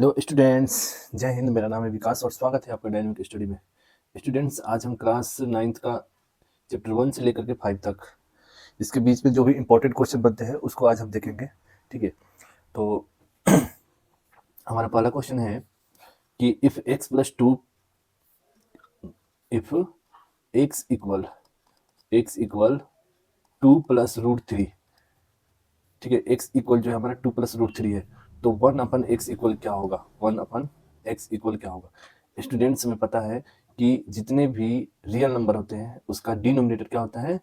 Hello students, जय हिंद। मेरा नाम है विकास और स्वागत है आपका डायनेमिक स्टडी में। स्टूडेंट्स, आज हम क्लास 9th का चैप्टर 1 से लेकर के 5 तक इसके बीच में जो भी इंपॉर्टेंट क्वेश्चन बनते हैं उसको आज हम देखेंगे। ठीक है, तो हमारा पहला क्वेश्चन है कि if x plus 2 if x equal 2 plus root 3। ठीक है, x इक्वल जो है हमारा 2 प्लस रूट 3 है, तो 1 अपन x इक्वल क्या होगा? 1 अपन x इक्वल क्या होगा? स्टूडेंट्स, हमें पता है कि जितने भी रियल नंबर होते हैं उसका डिनोमिनेटर क्या होता है?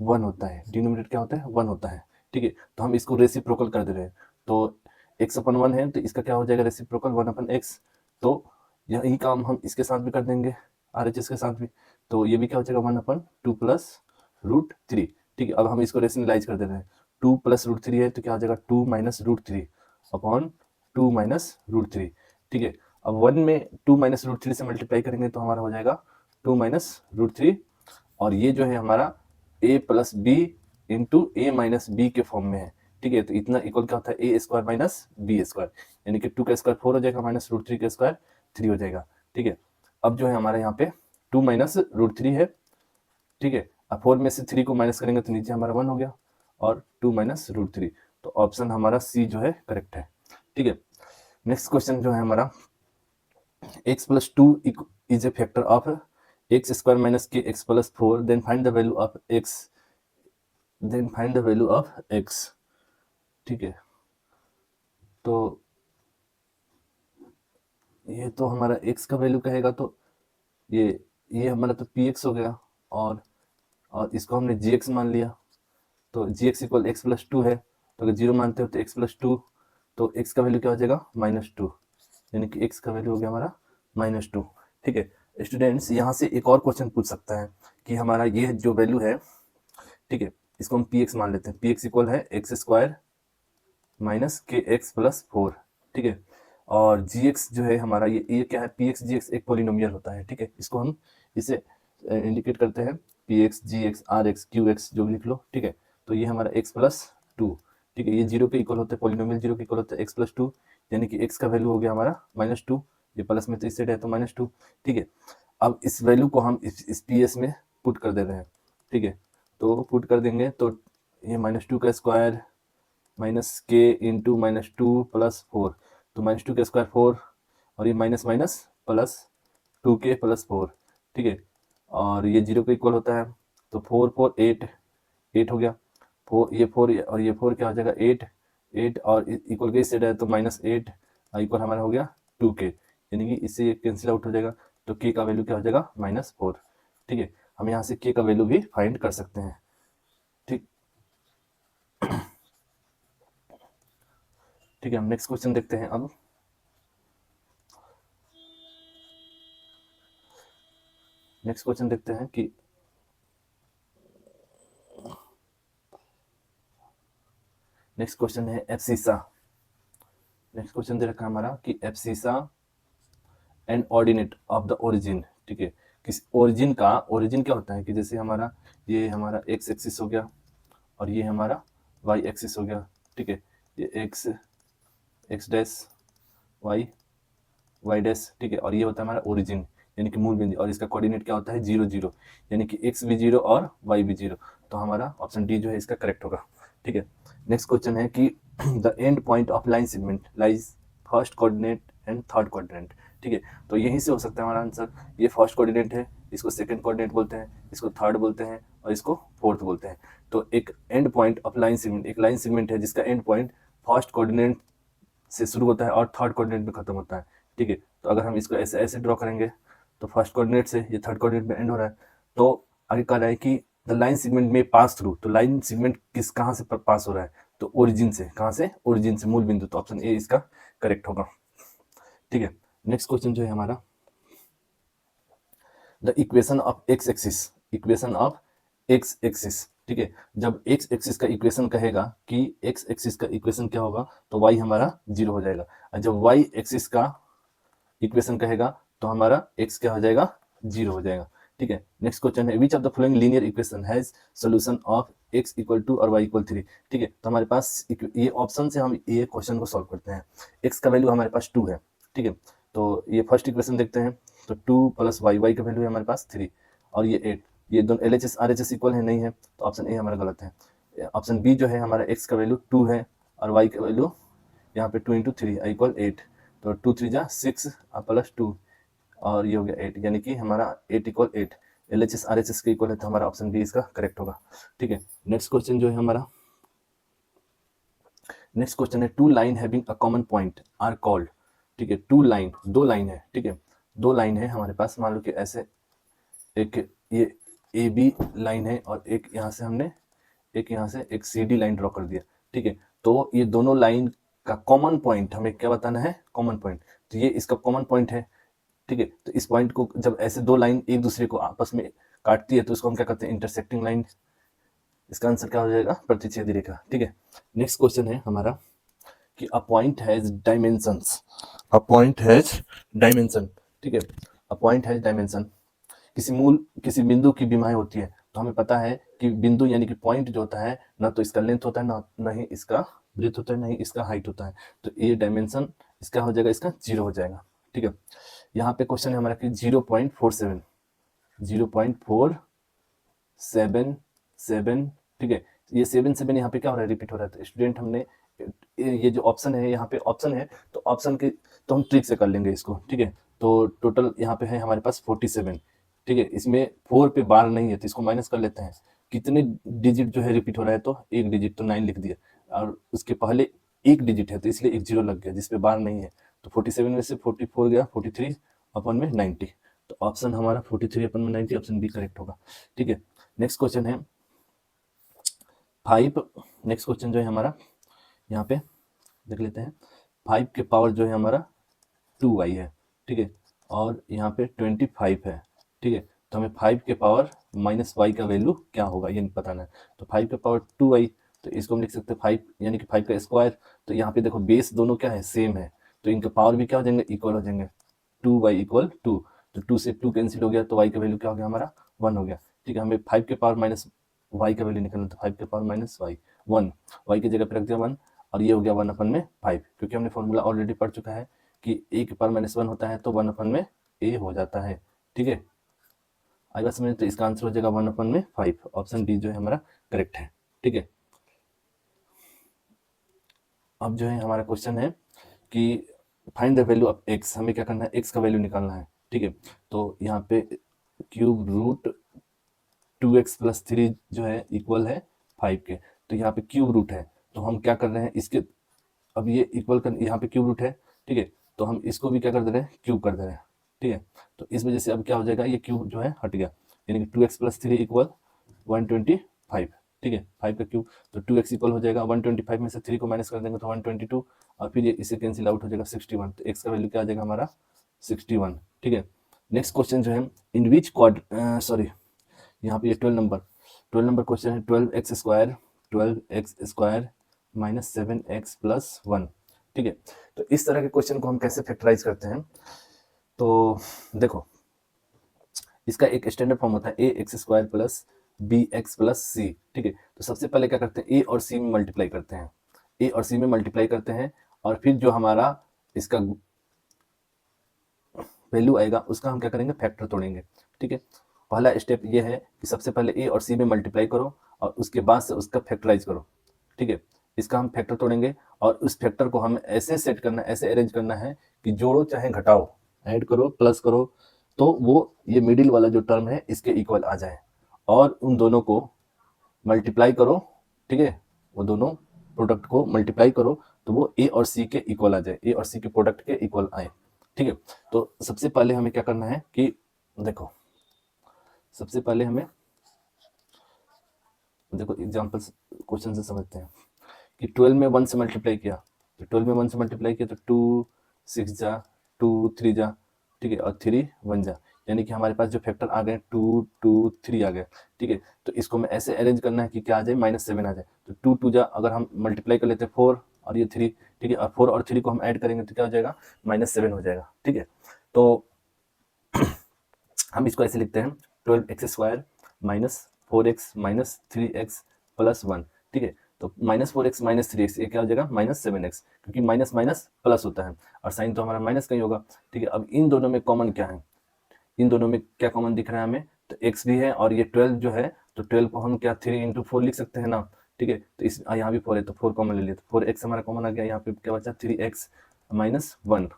1 होता है। डिनोमिनेटर क्या होता है? 1 होता है। ठीक है, तो हम इसको रेसिप्रोकल कर दे रहे हैं, तो x अपन 1 है तो इसका क्या हो जाएगा? रेसिप्रोकल 1 अपन x। तो यही काम हम इसके साथ भी कर देंगे, RHS के साथ भी। तो ये भी क्या हो जाएगा? 1 अपन 2 प्लस रूट 3। ठीक है, अब हम इसको रेशनलाइज कर दे रहे हैं। 2 प्लस रूट 3 है तो क्या हो जाएगा? 2 minus root 3 upon 2 minus root 3। ठीक है, अब 1 में 2 माइनस रूट 3 से मल्टीप्लाई करेंगे तो हमारा हो जाएगा 2 माइनस रूट 3, और ये जो है हमारा a plus B into A minus B के फॉर्म में है। ठीक है, तो इतना इक्वल क्या होता है? ए स्क्वायर माइनस बी स्क्वायर, यानी कि 2 का स्क्वायर 4 हो जाएगा माइनस रूट 3 का स्क्वायर 3 हो जाएगा। ठीक है, अब जो है हमारे यहाँ पे 2 माइनस रूट 3 है। ठीक है, अब 4 में से 3 को माइनस करेंगे तो नीचे हमारा 1 हो गया, और 2 माइनस रूट 3, तो ऑप्शन हमारा सी जो है करेक्ट है। ठीक है, नेक्स्ट क्वेश्चन जो है हमारा, x plus 2 is a factor of x square minus k x plus 4, then find the value of x। ठीक है, तो ये तो हमारा x का वैल्यू कहेगा, तो ये हमारा तो px हो गया, और इसको हमने gx मान लिया, तो gx इक्वल एक्स प्लस 2 है, तो अगर 0 मानते हो तो x प्लस 2, तो x का वैल्यू क्या हो जाएगा? -2, यानी कि x का वैल्यू हो गया हमारा -2। ठीक है स्टूडेंट्स, यहाँ से एक और क्वेश्चन पूछ सकता है कि हमारा ये जो वैल्यू है, ठीक है, इसको हम px मान लेते हैं। px इक्वल है x square minus k x plus 4। ठीक है, और gx जो है हमारा, ये क्या है? px gx एक पोलिनोमियल होता है। ठीक है, इसको हम इसे इंडिकेट करते हैं px gx rx qx, जो भी लिख लो। ठीक है, तो ये हमारा x प्लस 2। ठीक है, ये 0 के इक्वल होता है, पोलिनोमियल 0 के इक्वल होता है x प्लस 2, यानी कि x का वैल्यू हो गया हमारा -2। ये प्लस में तो इस साइड है तो -2। ठीक है, अब इस वैल्यू को हम इस PS में पुट कर दे रहे हैं। ठीक है, तो पुट कर देंगे तो ये -2 का स्क्वायर माइनस के इंटू -2 प्लस 4, तो -2 का स्क्वायर 4, और ये minus minus plus 2k plus 4। ठीक है, और ये 0 के इक्वल होता है, तो 4 4 8 हो गया। 4 ये 4 और ये 4 क्या हो जाएगा? 8 और इक्वल के सेट है तो -8 इक्वल हमारा हो गया 2k, यानी कि इससे ये कैंसिल आउट हो जाएगा, तो k का वैल्यू क्या हो जाएगा? -4। ठीक है, हम यहाँ से k का वैल्यू भी फाइंड कर सकते हैं। ठीक ठीक है, हम नेक्स्ट क्वेश्चन देखते हैं। अब नेक्स्ट क्वेश्चन देखते हैं कि नेक्स्ट क्वेश्चन है एब्सिसा। नेक्स्ट क्वेश्चन दे रखा है हमारा कि abscissa and ordinate of the origin. ठीक है, किस ओरिजिन का, ओरिजिन क्या होता है कि जैसे हमारा ये हमारा एक्स एक्सिस हो गया, और ये हमारा वाई एक्सिस हो गया। ठीक है, ये एक्स डैश वाई डैश। ठीक है, और ये होता है हमारा ओरिजिन, यानी कि मूल बिंदु, और इसका कोऑर्डिनेट क्या होता है? 0 0, यानी कि एक्स भी 0 और वाई भी 0, तो हमारा ऑप्शन डी जो है इसका करेक्ट होगा। ठीक है, नेक्स्ट क्वेश्चन है कि the end point of line segment lies first coordinate and third coordinate. ठीक है, तो यहीं से हो सकता है हमारा आंसर। ये फर्स्ट कोऑर्डिनेट है, इसको सेकंड कोऑर्डिनेट बोलते हैं, इसको थर्ड बोलते हैं, और इसको फोर्थ बोलते हैं। तो एक and point of line segment, एक लाइन सेगमेंट है जिसका एंड पॉइंट फर्स्ट कोऑर्डिनेट से शुरू होता है और थर्ड कोऑर्डिनेट में खत्म होता है। ठीक है, तो अगर हम इसको ऐसे ऐसे ड्रॉ करेंगे तो फर्स्ट कोऑर्डिनेट से ये थर्ड कोऑर्डिनेट में एंड हो रहा है, तो आगे कह रहा है कि द लाइन सेगमेंट में पास थ्रू, तो लाइन सेगमेंट कहाँ से पास हो रहा है? तो ओरिजिन से। कहाँ से? ओरिजिन से, मूल बिंदु, तो ऑप्शन ए इसका करेक्ट होगा। ठीक है, नेक्स्ट क्वेश्चन जो है हमारा, the equation of x axis, equation of x axis. ठीक है, जब एक्स एक्सिस का इक्वेशन कहेगा कि एक्स एक्सिस का इक्वेशन क्या होगा, तो वाई हमारा 0 हो जाएगा, और जब वाई एक्सिस का इक्वेशन कहेगा तो हमारा x क्या हो जाएगा? 0 हो जाएगा। ठीक है, नेक्स्ट क्वेश्चन है which of the following linear equation has solution of x equal to और y इक्वल 3। ठीक है, तो हमारे पास ये ऑप्शन से हम ये क्वेश्चन को सॉल्व करते हैं। x का वैल्यू हमारे पास 2 है, ठीक है। तो ये फर्स्ट इक्वेशन देखते हैं, तो 2 प्लस वाई, वाई का वैल्यू है हमारे पास 3 और ये 8, ये दोनों LHS RHS इक्वल है, नहीं है, तो ऑप्शन ए हमारा गलत है। ऑप्शन बी जो है हमारा x का वैल्यू 2 है और y का वैल्यू यहाँ पे 2 इंटू 3 इक्वल 8, तो 2 3 जा 6 प्लस 2 और ये हो गया 8, यानी कि हमारा 8 इक्वल 8 LHS RHS के इक्वल है, तो हमारा ऑप्शन बी इसका करेक्ट होगा। ठीक है, नेक्स्ट क्वेश्चन जो है हमारा, नेक्स्ट क्वेश्चन है two line having a common point are called. ठीक है, टू लाइन, दो लाइन है, ठीक है, दो लाइन है हमारे पास, मान लो कि ऐसे एक ये ए बी लाइन है और एक यहाँ से हमने एक यहाँ से एक सी डी लाइन ड्रॉ कर दिया। ठीक है, तो ये दोनों लाइन का कॉमन पॉइंट हमें क्या बताना है, कॉमन पॉइंट, तो ये इसका कॉमन पॉइंट है। ठीक है, तो इस पॉइंट को जब ऐसे दो लाइन एक दूसरे को आपस में काटती है तो इसको हम क्या कहते हैं, इंटरसेक्टिंग लाइन। इसका आंसर क्या हो जाएगा, प्रतिच्छेदी रेखा। ठीक है, नेक्स्ट क्वेश्चन है हमारा कि a point has dimensions, a point has dimension. ठीक है, अ पॉइंट हैज डायमेंशन, किसी बिंदु की विमाएं होती है, तो हमें पता है कि बिंदु यानी कि पॉइंट जो होता है ना तो इसका लेंथ होता है ना ही इसका ब्रेथ होता है, ना ही इसका हाइट होता है, तो ये डायमेंशन इसका हो जाएगा, इसका 0 हो जाएगा। ठीक है, यहाँ पे क्वेश्चन है हमारा कि 0.47, 0.477। ठीक है, ये 7 यहाँ पे क्या हो रहा है, रिपीट हो रहा है, तो स्टूडेंट हमने ये जो ऑप्शन है यहाँ पे ऑप्शन है, तो ऑप्शन के तो हम ट्रिक से कर लेंगे इसको। ठीक है, तो टोटल यहाँ पे है हमारे पास 47। ठीक है, इसमें 4 पे बार नहीं है तो इसको माइनस कर लेते हैं, कितने डिजिट जो है रिपीट हो रहा है, तो एक डिजिट, तो 9 लिख दिया, और उसके पहले एक डिजिट है तो इसलिए एक 0 लग गया जिसपे बार नहीं है, तो 47 में से 44 गया, 43 अपन में 90, तो ऑप्शन हमारा 43 अपन में 90, ऑप्शन बी करेक्ट होगा। ठीक है, नेक्स्ट क्वेश्चन है 5, नेक्स्ट क्वेश्चन जो है हमारा यहाँ पे देख लेते हैं, 5 के पावर जो है हमारा 2y है। ठीक है, और यहाँ पे 25 है। ठीक है, तो हमें 5 के पावर माइनस वाई का वैल्यू क्या होगा ये बताना है, तो 5 के पावर 2y, तो इसको हम लिख सकते हैं 5 यानी कि 5 का स्क्वायर, तो यहाँ पे देखो बेस दोनों क्या है, सेम है, तो इनका पावर भी क्या हो जाएंगे, इक्वल हो जाएंगे, 2y इक्वल 2, तो 2 से 2 कैंसिल हो गया, तो y का वैल्यू क्या हो गया हमारा 1 हो गया। ठीक है, हमें 5 के पावर माइनस वाई का वैल्यू निकालना, तो 5 के पावर माइनस वाई 1, वाई की जगह पे रख दिया 1, और ये हो गया 1 अपन में 5, क्योंकि हमने फॉर्मूला ऑलरेडी पढ़ चुका है कि a के पावर माइनस 1 होता है तो 1 अपन में a हो जाता है। ठीक है, आई बात समझ, तो इसका आंसर हो जाएगा 1 अपन में 5, ऑप्शन डी जो है हमारा करेक्ट है। ठीक है, अब जो है हमारा क्वेश्चन है कि find the value of x, हमें क्या करना है, x का वैल्यू निकालना है। ठीक है, तो यहाँ पे क्यूब रूट 2x प्लस 3 जो है इक्वल है 5 के, तो यहाँ पे क्यूब रूट है, तो हम क्या कर रहे हैं इसके, अब ये इक्वल कर, यहाँ पे क्यूब रूट है। ठीक है, तो हम इसको भी क्या कर दे रहे हैं, क्यूब कर दे रहे हैं। ठीक है, तो इस वजह से अब क्या हो जाएगा, ये क्यूब जो है हट गया, यानी कि 2x प्लस 3 इक्वल 125। ठीक है, 5 का क्यूब, तो 2x इक्वल हो जाएगा 125 में से 3 को माइनस कर देंगे तो 122, और फिर ये इसे कैंसिल आउट हो जाएगा 61, तो x का वैल्यू क्या आ जाएगा हमारा 61। ठीक है, नेक्स्ट क्वेश्चन जो है इन विच क्वाड सॉरी यहाँ पे ये 12 नंबर क्वेश्चन है, 12x² माइनस 7x प्लस 1। ठीक है, तो इस तरह के क्वेश्चन को हम कैसे फैक्टराइज करते हैं, तो देखो इसका एक स्टैंडर्ड फॉर्म होता है ax² plus bx plus c। ठीक है, तो सबसे पहले क्या करते हैं, a और c में मल्टीप्लाई करते हैं, a और c में मल्टीप्लाई करते हैं, और फिर जो हमारा इसका वैल्यू आएगा उसका हम क्या करेंगे, फैक्टर तोड़ेंगे। ठीक है, पहला स्टेप ये है कि सबसे पहले a और c में मल्टीप्लाई करो और उसके बाद से उसका फैक्टराइज करो। ठीक है, इसका हम फैक्टर तोड़ेंगे और उस फैक्टर को हम ऐसे सेट करना, ऐसे अरेंज करना है कि जोड़ो चाहे घटाओ, ऐड करो प्लस करो, तो वो ये मिडिल वाला जो टर्म है इसके इक्वल आ जाए, और उन दोनों को मल्टीप्लाई करो। ठीक है, वो दोनों प्रोडक्ट को मल्टीप्लाई करो तो वो ए और सी के इक्वल आ जाए, ए और सी के प्रोडक्ट के इक्वल आए। ठीक है, तो सबसे पहले हमें क्या करना है कि देखो, सबसे पहले हमें देखो एग्जांपल क्वेश्चन से समझते हैं कि 12 में 1 से मल्टीप्लाई किया, तो 12 में 1 से मल्टीप्लाई किया तो 2 6 जा 2 3 जा, ठीक है, और 3 1 जा, यानी कि हमारे पास जो फैक्टर आ गए 2 2 3 आ गए। ठीक है, तो इसको हमें ऐसे अरेंज करना है कि क्या आ जाए, -7 आ जाए, तो 2 2 जा अगर हम मल्टीप्लाई कर लेते हैं 4 और ये 3, ठीक है, और 4 और 3 को हम ऐड करेंगे तो क्या हो जाएगा, -7 हो जाएगा। ठीक है, तो हम इसको ऐसे लिखते हैं 12x² minus 4x minus 3x plus 1। ठीक है, तो -4x -3x ये क्या हो जाएगा -7x, क्योंकि माइनस माइनस प्लस होता है और साइन तो हमारा माइनस का ही होगा। ठीक है, अब इन दोनों में कॉमन क्या है, इन दोनों में क्या कॉमन दिख रहा है हमें, तो x भी है और ये 12 जो है, तो 12 को हम क्या 3 इंटू 4 लिख सकते हैं ना। ठीक है, तो इस यहाँ भी 4 है तो 4 कॉमन ले लिया, तो 4x हमारा कॉमन आ गया, यहाँ पे क्या बचा 3x -1।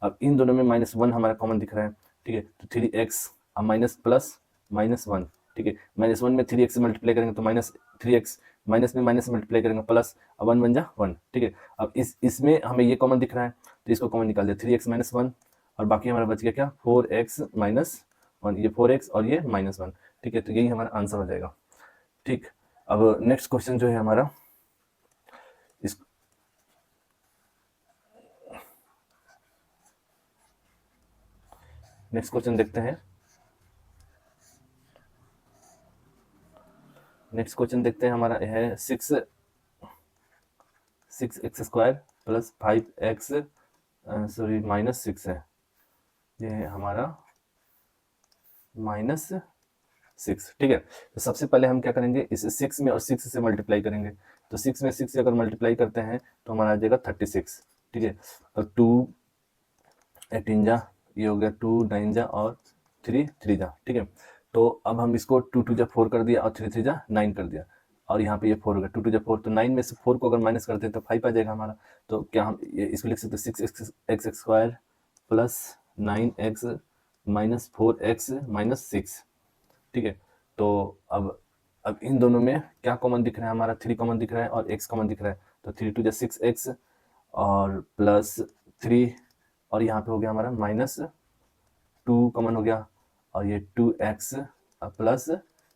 अब इन दोनों में -1 हमारा कॉमन दिख रहा है। ठीक है, तो 3x माइनस प्लस -1। ठीक है, -1 में 3x से मल्टीप्लाई करेंगे तो -3x, माइनस में माइनस मल्टीप्लाई करेंगे प्लस, अब 1 बन जा 1। ठीक है, अब इसमें हमें ये कॉमन दिख रहा है तो इसको कॉमन निकाल दिया, 3x -1 और बाकी हमारा बच गया क्या 4x -1, ये 4x और ये -1। ठीक है, तो यही हमारा आंसर हो जाएगा। ठीक, अब नेक्स्ट क्वेश्चन जो है हमारा, इस नेक्स्ट क्वेश्चन देखते हैं। नेक्स्ट क्वेश्चन देखते हैं, हमारा है 6x² प्लस 5x सॉरी -6 है, ये है हमारा -6। ठीक है, तो सबसे पहले हम क्या करेंगे, इसे 6 में और 6 से मल्टीप्लाई करेंगे, तो 6 में 6 से अगर मल्टीप्लाई करते हैं तो हमारा आ जाएगा 36। ठीक है, और 2 18 जा, ये हो गया 2 9 जा और 3 3 जा। ठीक है, तो अब हम इसको 2 2 जा 4 कर दिया और 3 3 जा 9 कर दिया, और यहाँ पे ये 4 हो गया, 2 2 जा 4, तो 9 में से 4 को अगर माइनस करते हैं तो 5 आ जाएगा हमारा। तो क्या हम इसको लिख सकते हैं 6x² प्लस 9x -4x -6। ठीक है, तो अब इन दोनों में क्या कॉमन दिख रहा है, हमारा 3 कॉमन दिख रहा है और x कॉमन दिख रहा है, तो 3 2 जा 6x और प्लस 3, और यहाँ पे हो गया हमारा -2 कॉमन हो गया, और ये 2x प्लस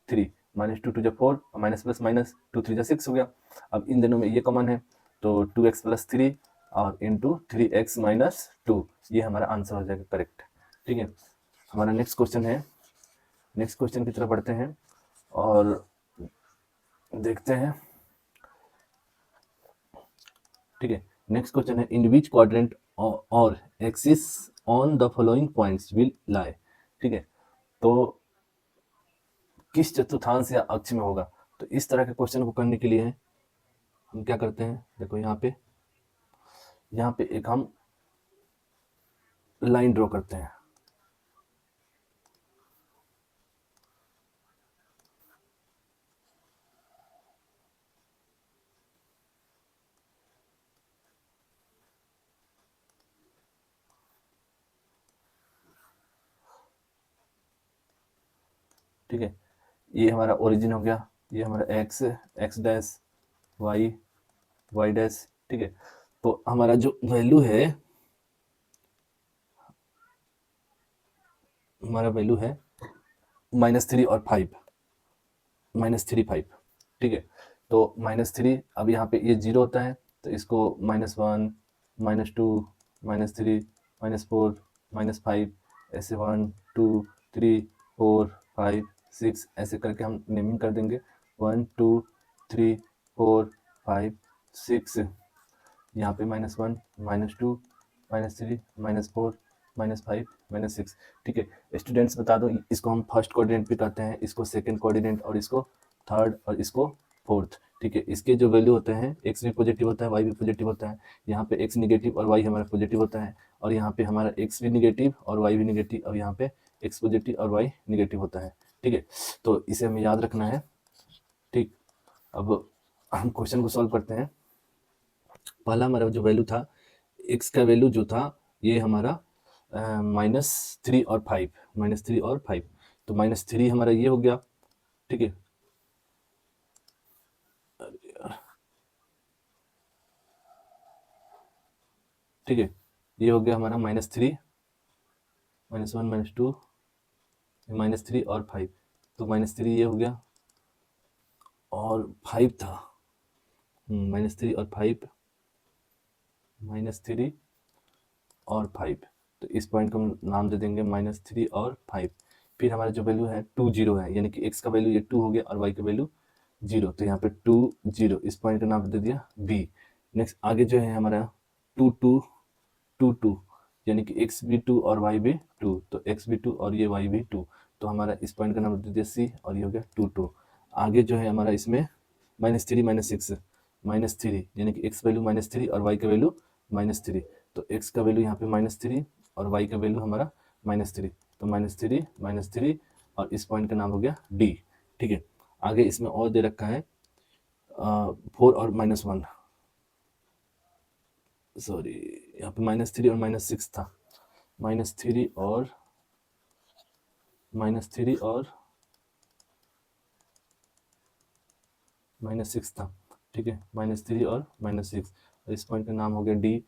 3, -2 2 जा 4 माइनस प्लस माइनस 2 3 जा 6 हो गया। अब इन दोनों में ये कॉमन है तो 2x प्लस 3 और इंटू 3x -2, ये हमारा आंसर हो जाएगा करेक्ट। ठीक है, हमारा नेक्स्ट क्वेश्चन है, नेक्स्ट क्वेश्चन की तरफ बढ़ते हैं और देखते हैं। ठीक है, नेक्स्ट क्वेश्चन है, इन विच क्वाड्रेंट और axis on the following points will lie. ठीक है, तो किस चतुर्थांश या अक्ष में होगा, तो इस तरह के क्वेश्चन को करने के लिए हम क्या करते हैं, देखो यहाँ पे एक हम लाइन ड्रॉ करते हैं। ठीक है, ये हमारा ओरिजिन हो गया, ये हमारा x डैश y डैश। ठीक है, तो हमारा जो वैल्यू है, हमारा वैल्यू है -3 और 5, -3 5। ठीक है, तो -3, अब यहाँ पे ये 0 होता है तो इसको -1 -2 -3 -4 -5 ऐसे 1 2 3 4 5 6 ऐसे करके हम नेमिंग कर देंगे, 1 2 3 4 5 6, यहाँ पे -1 -2 -3 -4 -5 -6। ठीक है, स्टूडेंट्स बता दो, इसको हम फर्स्ट कोऑर्डिनेट भी कहते हैं, इसको सेकंड कोऑर्डिनेट और इसको थर्ड और इसको फोर्थ। ठीक है, इसके जो वैल्यू होते हैं, x भी पॉजिटिव होता है y भी पॉजिटिव होता है, यहाँ पे x निगेटिव और y हमारा पॉजिटिव होता है, और यहाँ पे हमारा x भी निगेटिव और y भी निगेटिव, और यहाँ पे x पॉजिटिव और y निगेटिव होता है। ठीक है, तो इसे हमें याद रखना है। ठीक, अब हम क्वेश्चन को सॉल्व करते हैं। पहला हमारा जो वैल्यू था, x का वैल्यू जो था ये हमारा -3 और 5, -3 और 5, तो -3 हमारा ये हो गया। ठीक है, ठीक है, ये हो गया हमारा -3 -1 -2 -3 और 5, तो -3 ये हो गया और 5 था, -3 और 5 -3 और 5, तो इस पॉइंट को हम नाम दे देंगे -3 और 5। फिर हमारा जो वैल्यू है 2 0 है, यानी कि x का वैल्यू ये 2 हो गया और y का वैल्यू 0, तो यहाँ पे 2 0, इस पॉइंट का नाम दे दिया b। नेक्स्ट आगे जो है हमारा 2 2 2 2, यानी कि x भी 2 और y भी 2, तो x भी 2 और ये y भी 2, तो हमारा इस पॉइंट का नाम दे दिया c, और ये हो गया 2 2। आगे जो है हमारा इसमें -3 -6, -3, यानी कि x वैल्यू -3 और y का वैल्यू -3। तो x का वैल्यू यहाँ पे -3 और y का वैल्यू हमारा -3, तो -3 -3 और इस पॉइंट का नाम हो गया D। ठीक है, आगे इसमें और दे रखा है 4 और -1, सॉरी यहाँ पे -3 और -6 था, -3 और -3 और -6 था। ठीक है, -3 और -6 और इस पॉइंट का नाम हो गया D।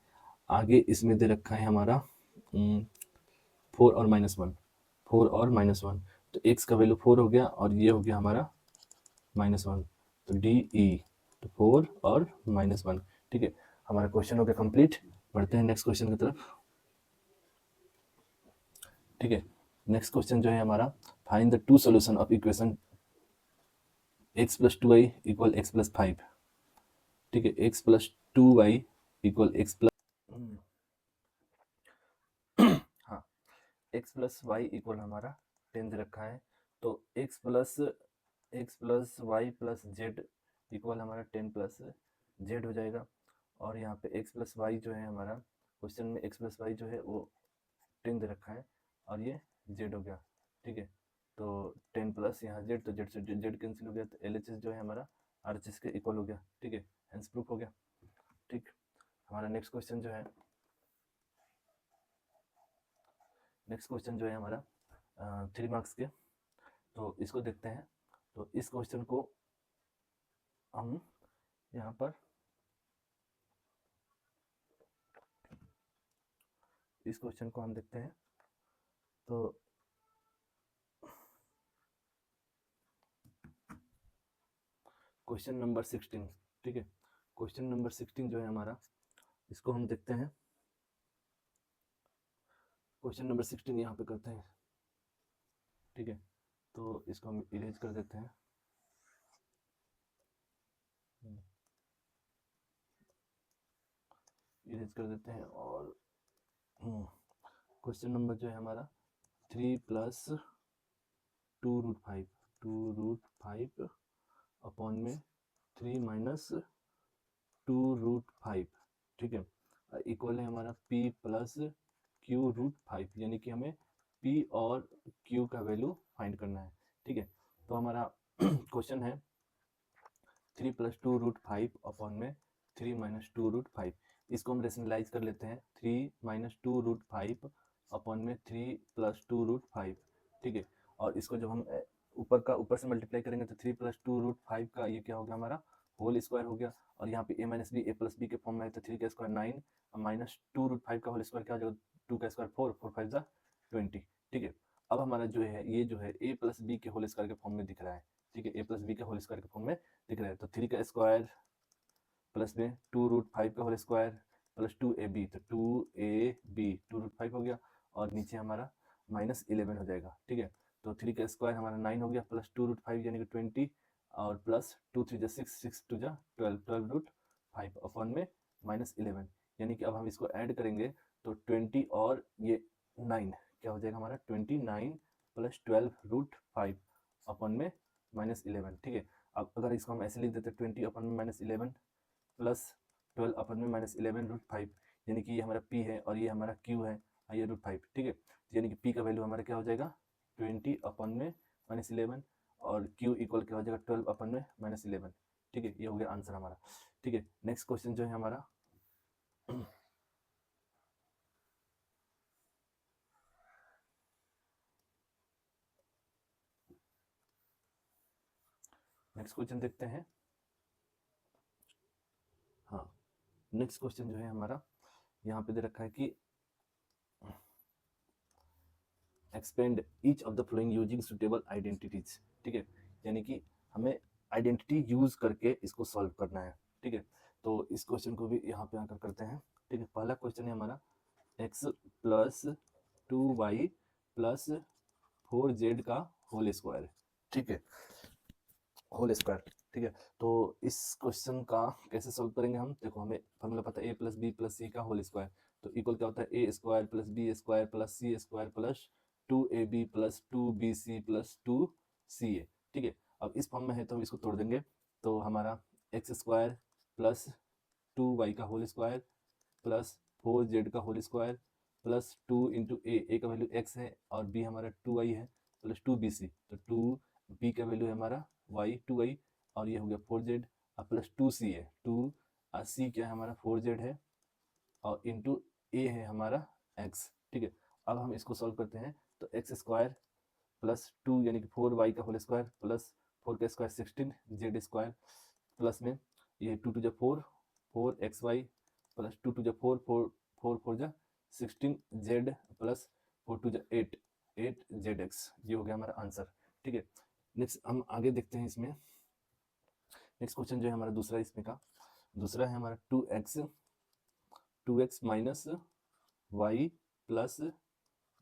आगे इसमें दे रखा है हमारा 4 और -1, 4 और -1, तो x का वैल्यू 4 हो गया और ये हो गया हमारा -1, तो डी ई, तो 4 और -1। ठीक है, हमारा क्वेश्चन हो गया कंप्लीट। बढ़ते हैं नेक्स्ट क्वेश्चन की तरफ। ठीक है, नेक्स्ट क्वेश्चन जो है हमारा, find the two solution of equation x + 2y = x + 5। ठीक है, x + 2y = x + हाँ, x + y = हमारा 10 दे रखा है, तो x + y + z = हमारा 10 + z हो जाएगा। और यहाँ पे x + y जो है हमारा क्वेश्चन में x + y जो है वो 10 दे रखा है और ये z हो गया। ठीक है, तो 10 प्लस यहाँ z, तो z से z कैंसिल हो गया, तो LHS जो है हमारा RHS के इक्वल हो गया। ठीक है, हेंस प्रूफ हो गया। ठीक, हमारा नेक्स्ट क्वेश्चन जो है, हमारा 3 मार्क्स के, तो इसको देखते हैं। तो इस क्वेश्चन को हम यहाँ पर इस क्वेश्चन को हम देखते हैं। तो क्वेश्चन नंबर 16, ठीक है, क्वेश्चन नंबर 16 जो है हमारा, इसको हम देखते हैं। क्वेश्चन नंबर 16 यहाँ पे करते हैं। ठीक है, तो इसको हम इरेज कर देते हैं। इरेज कर देते हैं और क्वेश्चन नंबर जो है हमारा 3 + 2√5, 2√5 अपॉन में 3 - 2√5। ठीक है, इक्वल है हमारा p + q√5, यानी कि हमें p और q का वैल्यू फाइंड करना है। ठीक है, तो हमारा क्वेश्चन है 3 + 2√5 अपॉन में 3 - 2√5। इसको हम रेशनलाइज कर लेते हैं, 3 - 2√5 अपॉन में 3 + 2√5। ठीक है, और इसको जब हम ऊपर से मल्टीप्लाई करेंगे तो 3 + 2√5 का ये क्या हो गया हमारा होल स्क्वायर हो गया, और यहाँ पे a - b a + b के फॉर्म में है, तो 3 का स्क्वायर 9 माइनस 2√5 का होल स्क्वायर क्या हो जाएगा, 2 का स्क्वायर 4, 4 5 जा 20। ठीक है, अब हमारा जो है ये जो है a + b के होल स्क्वायर के फॉर्म में दिख रहा है। ठीक है, a + b के होल स्क्वायर के फॉर्म में दिख रहा है, तो 3 का स्क्वायर प्लस में 2√5 का होल स्क्वायर प्लस 2ab, तो 2ab 2√5 हो गया, और नीचे हमारा -11 हो जाएगा। ठीक है, तो 3 का स्क्वायर हमारा 9 हो गया, प्लस 2√5 यानी कि 20, और प्लस 2 3 6, 6 2 12, 12√5 अपॉन में -11, यानी कि अब हम इसको ऐड करेंगे तो 20 और ये 9 क्या हो जाएगा हमारा 29 + 12√5 अपॉन में -11। ठीक है, अब अगर इसको हम ऐसे लिख देते 20 अपॉन में -11 प्लस 12 अपन में -11√5, यानी कि ये हमारा p है और ये हमारा q है, ये √5। ठीक है, यानी कि p का वैल्यू हमारा क्या हो जाएगा 20 अपन में -11, और q इक्वल क्या हो जाएगा 12 अपन में -11। ठीक है, ये हो गया आंसर हमारा। ठीक है, नेक्स्ट क्वेश्चन जो है हमारा नेक्स्ट क्वेश्चन देखते हैं। हाँ, नेक्स्ट क्वेश्चन जो है हमारा यहाँ पे दे रखा है कि expand each of the flowing using suitable identities. ठीक है, यानी कि हमें आइडेंटिटी यूज करके इसको सॉल्व करना है। ठीक है, तो इस क्वेश्चन को भी यहाँ पे आकर करते हैं। ठीक है, पहला क्वेश्चन है हमारा x + 2y + 4z का होल स्क्वायर। ठीक है, होल स्क्वायर। ठीक है, तो इस क्वेश्चन का कैसे सॉल्व करेंगे हम, देखो हमें फॉर्मूला पता है a + b + c का होल स्क्वायर, तो इक्वल क्या होता है a² + b² + c² + 2ab + 2bc + 2ca। ठीक है, अब इस फॉर्म में है तो हम इसको तोड़ देंगे, तो हमारा x² प्लस 2y का होल स्क्वायर प्लस 4z का होल स्क्वायर प्लस 2 इंटू ए का वैल्यू x है और b हमारा 2y है प्लस 2bc, तो 2b का वैल्यू है हमारा y 2y और ये हो गया 4z और प्लस 2c है 2 c क्या है हमारा 4z है और इंटू ए है हमारा x। ठीक है, अब हम इसको सॉल्व करते हैं तो एक्स स्क्वायर प्लस 2 यानी कि 4y का होल स्क्वायर प्लस 4 का स्क्वायर 16 जेड स्क्वायर प्लस में ये 2 टू जा 4 4xy प्लस 2 टू जा 4 4 4 जा 16 जेड प्लस 4 टू जा 8 8 जेड एक्स, ये हो गया हमारा आंसर। ठीक है, नेक्स्ट हम आगे देखते हैं इसमें। नेक्स्ट क्वेश्चन जो है हमारा दूसरा इसमें का दूसरा है हमारा 2x minus Y plus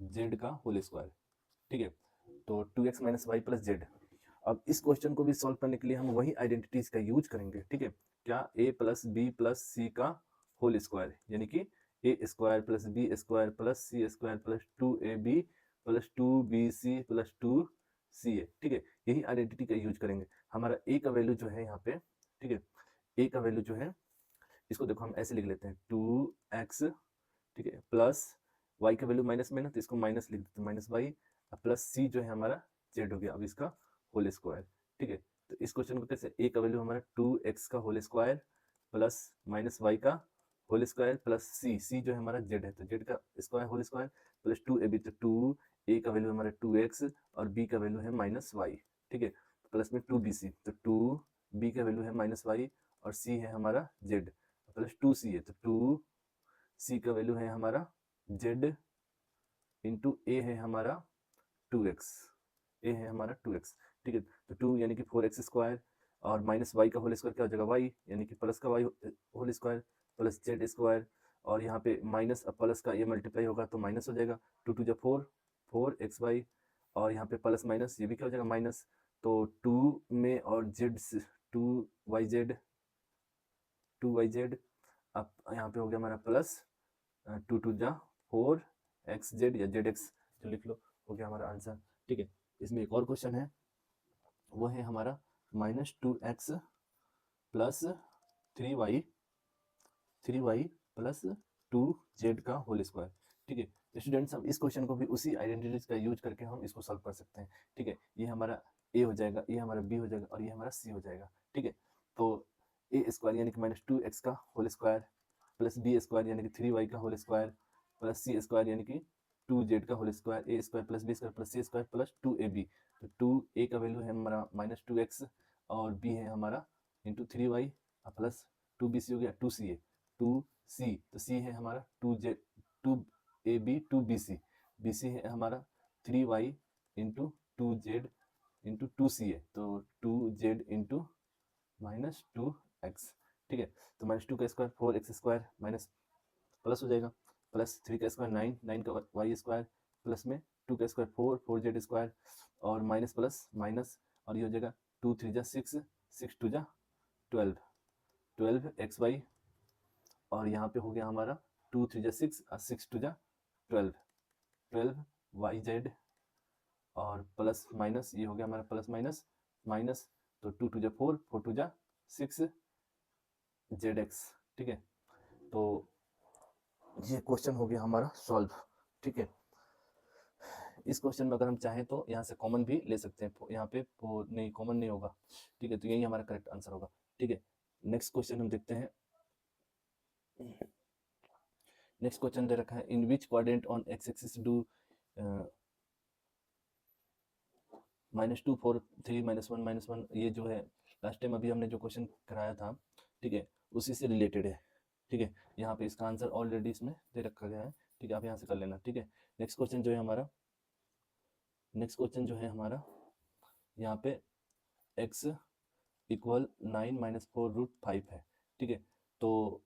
Z का होल स्क्वायर। ठीक है, तो 2x minus Y plus Z. अब इस क्वेश्चन को भी सॉल्व करने के लिए हम वही आइडेंटिटीज का यूज करेंगे। ठीक है, क्या a plus b plus c का होल स्क्वायर यानी कि a square plus B square plus c square plus 2ab plus 2bc plus 2ca। ठीक है, यही आइडेंटिटी का यूज करेंगे। हमारा a का वैल्यू जो है यहाँ पे, ठीक है, a का वैल्यू जो है इसको देखो हम ऐसे लिख लेते हैं 2x, ठीक है, प्लस y का वैल्यू माइनस में ना तो इसको माइनस लिख देते हैं माइनस वाई प्लस c जो है हमारा z हो गया अब इसका होल स्क्वायर। ठीक है, तो इस क्वेश्चन को कैसे a का वैल्यू हमारा 2x का whole square plus minus Y का होल स्क्वायर प्लस c जो है हमारा z है तो z का square whole square plus 2ab, तो 2a का वैल्यू हमारा 2x और b का वैल्यू है माइनस वाई। ठीक है, प्लस में 2bc, तो 2b का वैल्यू है माइनस वाई और c है हमारा z प्लस 2c है तो 2c का वैल्यू है हमारा z इंटू ए है हमारा 2x, ए है हमारा 2x। ठीक है, तो 2 यानी कि 4x स्क्वायर और माइनस वाई का होल स्क्वायर क्या हो जाएगा y यानी कि प्लस का y whole square plus z square और यहाँ पे माइनस प्लस का ये मल्टीप्लाई होगा तो माइनस हो जाएगा 2 टू जा 4 4xy और यहाँ पे प्लस माइनस ये भी क्या हो जाएगा माइनस, तो 2 में और z 2yz अब यहाँ पे हो गया हमारा प्लस 2 टू जा 4xz या zx जो लिख लो, हो गया हमारा आंसर। ठीक है, इसमें एक और क्वेश्चन है वो है हमारा minus 2x plus 3y plus 2z का होल स्क्वायर। ठीक है, तो स्टूडेंट्स हम इस क्वेश्चन को भी उसी आइडेंटिटीज का यूज करके हम इसको सॉल्व कर सकते हैं। ठीक है, ये हमारा a हो जाएगा, ये हमारा b हो जाएगा और ये हमारा c हो जाएगा। ठीक है, तो ए स्क्वायर यानी कि माइनस 2x का whole square plus B square यानी कि 3y का whole square plus c square यानी कि 2z का whole square a square plus B square plus c square plus 2ab, तो 2a का वैल्यू है हमारा माइनस 2x और b है हमारा इंटू 3y प्लस 2bc हो गया 2ca 2c, तो c है हमारा 2ab 2bc, bc है हमारा 3y into 2z into 2ca, तो 2z इंटू माइनस 2x। ठीक है, तो माइनस 2 का square 4x square minus plus हो जाएगा प्लस 3 का स्क्वायर 9 9 का वाई स्क्वायर प्लस में 2 का स्क्वायर 4 4z स्क्वायर और माइनस प्लस माइनस और ये हो जाएगा 2 3 जा 6 6 2 जा 12 12xy और यहाँ पे हो गया हमारा 2 3 जा 6 और 6 2 जा 12 12yz और प्लस माइनस ये हो गया हमारा प्लस माइनस माइनस, तो 2 2 जा 4 4 2 जा 6 zx। ठीक है, तो ये क्वेश्चन हो गया हमारा सॉल्व। ठीक है, इस क्वेश्चन में अगर हम चाहें तो यहाँ से कॉमन भी ले सकते हैं, यहाँ पे नहीं कॉमन नहीं होगा। ठीक है, तो यही हमारा करेक्ट आंसर होगा। ठीक है, नेक्स्ट क्वेश्चन हम देखते हैं। नेक्स्ट क्वेश्चन दे रखा है in which quadrant on x axis do -2 4 3 -1 -1, ये जो है लास्ट टाइम अभी हमने जो क्वेश्चन कराया था, ठीक है, उसी से रिलेटेड है। ठीक है, यहाँ पे इसका आंसर ऑलरेडी इसमें दे रखा गया है। ठीक है, आप यहाँ से कर लेना। ठीक है, नेक्स्ट क्वेश्चन जो है हमारा यहाँ पे x इक्वल 9 - 4 रूट 5 है। ठीक है, तो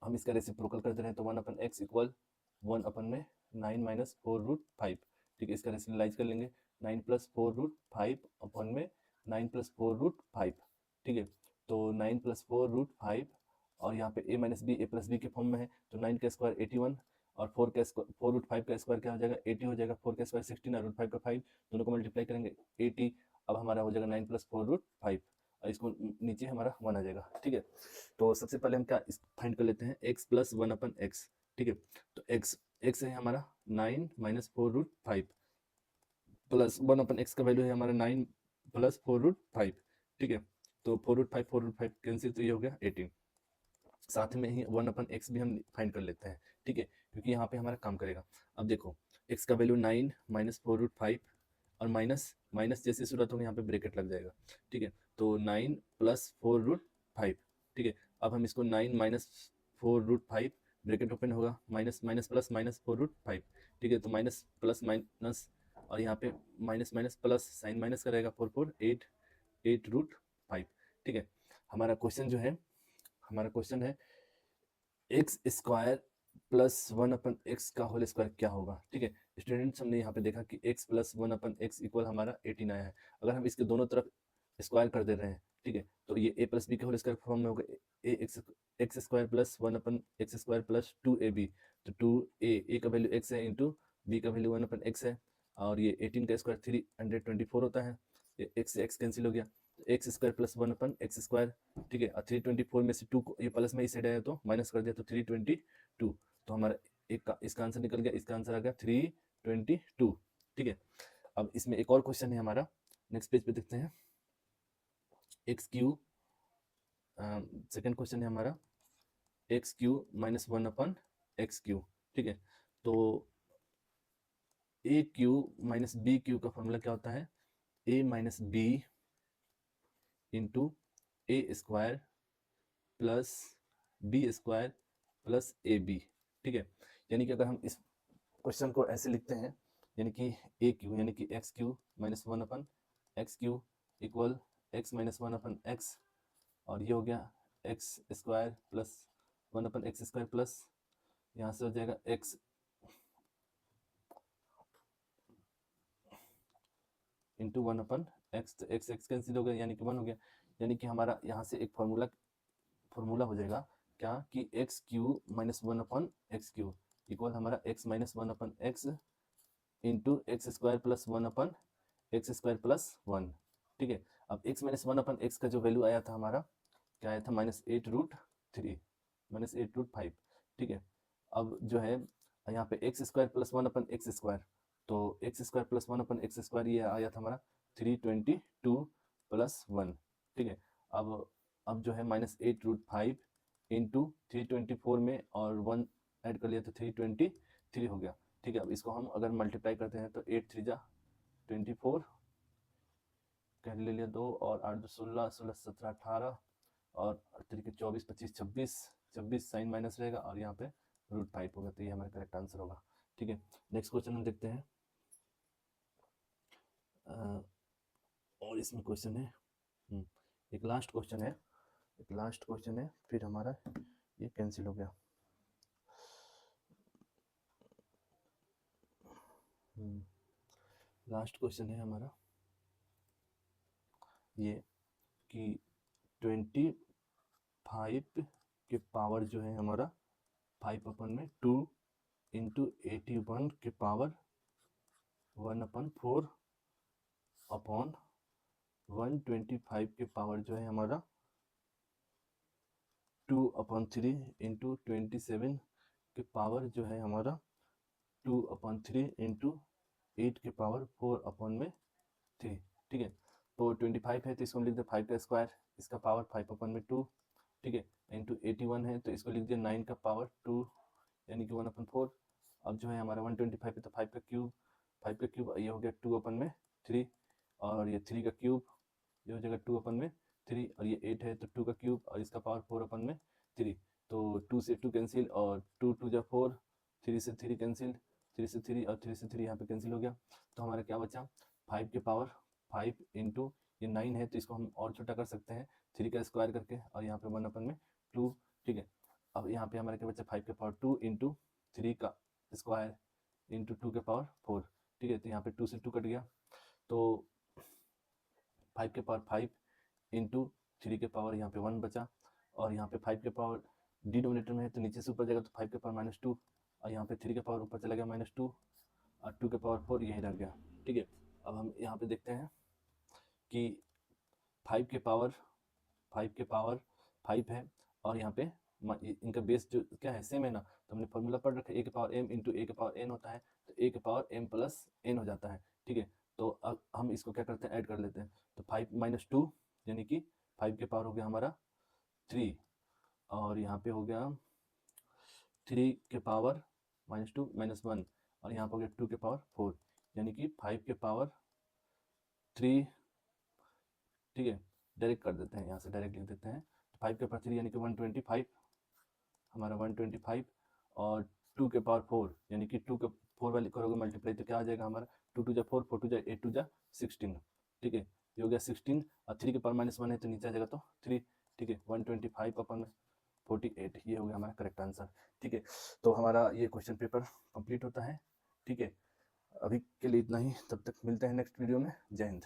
हम इसका रेसिप्रोकल कर दे रहे हैं तो 1/x इक्वल 1 में 9 - 4 रूट 5। ठीक है, इसका रेशनलाइज कर लेंगे 9 + 4 रूट 5 अपन में 9 + 4 रूट 5। ठीक है, तो 9 + 4 रूट 5 और यहाँ पे a - b a + b के फॉर्म में है तो 9 का स्क्वायर 81 और 4 रूट 5 का स्क्वायर क्या हो जाएगा 80 हो जाएगा, 4 का स्क्वायर 16 और रूट 5 का 5 दोनों को मल्टीप्लाई करेंगे 80। अब हमारा हो जाएगा 9 + 4 रूट 5 और इसको नीचे हमारा 1 आ जाएगा। ठीक है, तो सबसे पहले हम क्या फाइंड कर लेते हैं, x प्लस 1/x। ठीक है, तो x है हमारा 9 माइनस 4√5 प्लस 1/x का वैल्यू है हमारा 9 प्लस 4√5। ठीक है, तो 4√5 कैंसिल, तो ये हो गया 18। साथ में ही 1/x भी हम फाइंड कर लेते हैं। ठीक है, क्योंकि यहाँ पे हमारा काम करेगा। अब देखो x का वैल्यू 9 माइनस 4√5 और माइनस माइनस जैसे सूरत होगी यहाँ पे ब्रैकेट लग जाएगा। ठीक है, तो 9 प्लस 4√5। ठीक है, अब हम इसको 9 माइनस 4√5 ब्रैकेट ओपन होगा, माइनस माइनस प्लस माइनस 4√5। ठीक है, तो माइनस प्लस माइनस और यहाँ पे minus minus plus sign minus का रहेगा 8√5। ठीक है, हमारा क्वेश्चन जो है, हमारा क्वेश्चन है एक्स स्क्वायर प्लस 1/x का होल स्क्वायर क्या होगा। ठीक है स्टूडेंट्स, हमने यहाँ पे देखा कि x प्लस 1/x इक्वल हमारा 18 आया है। अगर हम इसके दोनों तरफ स्क्वायर कर दे रहे हैं, ठीक है, तो ये a प्लस बी के होल स्क्वायर फॉर्म में होगा x square plus 1/x square plus 2ab। तो 2a का वैल्यू x है इंटू बी का वैल्यू 1/x है, और ये 18 का स्क्वायर 324 होता है, ये x से x कैंसिल हो गया, x square plus 1/x square. ठीक है, और 324 में से 2 को ये प्लस में ही साइड आया तो माइनस कर दिया तो 322। तो हमारा एक का इसका आंसर निकल गया, इसका आंसर आ गया 322। ठीक है, अब इसमें एक और क्वेश्चन है हमारा, नेक्स्ट पेज पे देखते हैं। एक्स क्यू, सेकेंड क्वेश्चन है हमारा x cube minus 1/x Q. ठीक है, तो A Q minus B Q का फॉर्मूला क्या होता है, a minus B into A square plus B square plus A B. ठीक है, यानी कि अगर हम इस क्वेश्चन को ऐसे लिखते हैं, यानी कि ए क्यू यानी कि x cube minus 1/x cube equal x minus 1/x, और ये हो गया x square plus 1/x square plus यहाँ से हो जाएगा एक्स इंटू 1/x, तो एक्स एक्स कैंसिल हो गया यानी कि 1 हो गया। यानी कि हमारा यहाँ से एक फॉर्मूला हो जाएगा क्या कि x cube minus 1/x cube equal हमारा x minus 1/x into x square plus 1/x square plus 1। ठीक है, अब x माइनस 1/x का जो वैल्यू आया था हमारा, क्या आया था, -8√3 -8√5। ठीक है, अब जो है यहाँ पे x square plus 1/x square, तो x square plus 1/x square ये आया था हमारा 322 प्लस 1। ठीक है, अब जो है -8√5 इंटू 324 में और 1 ऐड कर लिया तो 323 हो गया। ठीक है, अब इसको हम अगर मल्टीप्लाई करते हैं तो 8 3 जा 24, कैरी ले लिया 2 और 8 2 16 16 17 18 और 24 25 26 26 साइन माइनस रहेगा और यहाँ पे √5 होगा, तो ये हमारा करेक्ट आंसर होगा। ठीक है, नेक्स्ट क्वेश्चन हम देखते हैं। और इसमें क्वेश्चन है, एक लास्ट क्वेश्चन है, फिर हमारा ये कैंसिल हो गया। लास्ट क्वेश्चन है हमारा ये कि 25 के पावर जो है हमारा 5/2 इंटू 81 के पावर 1/4 अपॉन 125 के पावर जो है हमारा 2/3 इंटू 27 के पावर जो है हमारा 2/3 इंटू 8 के पावर 4/3। ठीक है, तो 25 है तो इसको लिख दिया 5 का स्क्वायर, इसका पावर 5/2। ठीक है, इंटू 81 है तो इसको लिख दिया 9 का पावर 2 यानी कि 1/4। अब जो है हमारा 125 है तो 5 का क्यूब ये हो गया 2/3, और ये 3 का क्यूब ये हो जाएगा 2/3, और ये 8 है तो 2 का क्यूब और इसका पावर 4/3। तो 2 से 2 कैंसिल और 2 2 जा 4, 3 से 3 कैंसिल, 3 से 3 और 3 से 3 यहाँ पे कैंसिल हो गया। तो हमारा क्या बचा, 5 के पावर 5 इंटू ये 9 है तो इसको हम और छोटा कर सकते हैं 3 का स्क्वायर करके, और यहाँ पे 1/2। ठीक है, अब यहाँ पे हमारा क्या बचा 5 के पावर 2 इंटू 3 का स्क्वायर इंटू 2 के पावर 4। ठीक है, तो यहाँ पे 2 से 2 कट गया, तो 5 के पावर 5 इंटू 3 के पावर यहाँ पे 1 बचा, और यहाँ पे 5 के पावर डिनोमिनेटर में है तो नीचे से ऊपर जाएगा तो 5 के पावर -2, और यहाँ पे 3 के पावर ऊपर चला गया -2 और 2 के पावर 4 यही रह गया। ठीक है, अब हम यहाँ पे देखते हैं कि 5 के पावर 5 के पावर 5 है, और यहाँ पे इनका बेस जो क्या है सेम है ना, तो हमने फॉर्मूला पढ़ रखा है, ए के पावर m इंटू ए के पावर n होता है, तो ए के पावर m प्लस n हो जाता है, ठीक है। तो अब हम इसको क्या करते हैं, ऐड कर लेते हैं, तो 5 माइनस 2 यानी कि 5 के पावर हो गया हमारा 3, और यहाँ पे हो गया 3 के पावर माइनस 2 माइनस 1, और यहाँ पे हो गया 2 के पावर 4, यानी कि 5 के पावर 3, ठीक है। डायरेक्ट कर देते हैं, यहाँ से डायरेक्ट लिख देते हैं, तो 5 के पावर 3 यानी कि 125, हमारा 125, और 2 के पावर 4 यानी कि 2 के 4 वाले करोगे मल्टीप्लाई तो क्या आ जाएगा हमारा, 2 2 जा 4, 4 2 जा 8 2 जा 16, ठीक है। ये हो गया 16, और 3 के पावर माइनस 1 है तो नीचे आ जाएगा तो 3, ठीक है। 125 अपन 48, ये हो गया हमारा करेक्ट आंसर, ठीक है। तो हमारा ये क्वेश्चन पेपर कंप्लीट होता है, ठीक है। अभी के लिए इतना ही, तब तक मिलते हैं नेक्स्ट वीडियो में। जय हिंद।